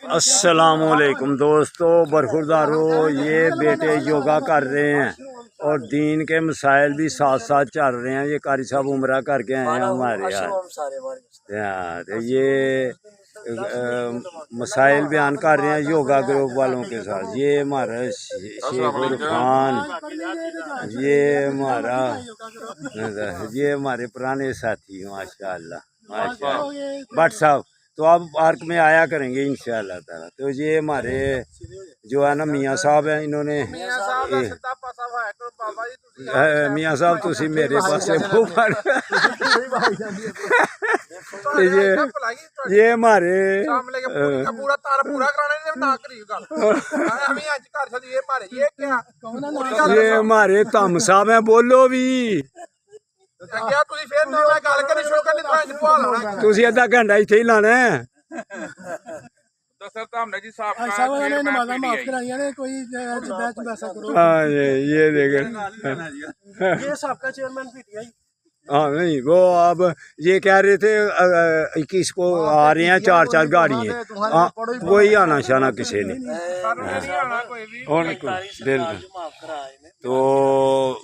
अस्सलामुअलैकुम दोस्तों, बरखुरदारों, ये बेटे योगा कर रहे हैं और दीन के मसाइल भी साथ साथ चल रहे हैं। ये कारी साहब उम्रा करके आए हैं हमारे यहाँ। तो ये मसाइल बयान कर रहे हैं योगा ग्रुप वालों के साथ। ये हमारा शेख खान, ये हमारा ये हमारे पुराने साथी माशाअल्लाह माशाअल्लाह। भट्ट साहब तो आप पार्क में आया करेंगे इंशाअल्लाह ताला। तो ये हमारे जो है ना मियाँ साहब हैं, इन्होंने मियाँ साहब तुसी मेरे पास ये हमारे ये हमारे तम साहब हैं। बोलो भी तुसी अद्धा घंटा इत्थे ही लाना है। हाँ ये देखे हाँ नहीं वो अब ये कह रहे थे 21 को आ रहे हैं, 4 गाड़ियाँ। हाँ कोई आना शाना किसी ने बिल्कुल। तो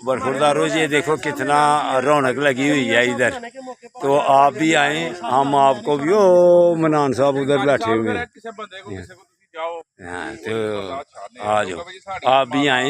बरखुरदारों ये देखो कितना रौनक लगी हुई है इधर। तो आप भी आए, हम आपको भी ओ मनान साहब उधर बैठे हुए हैं। हाँ तो आ जाओ, आप भी आए।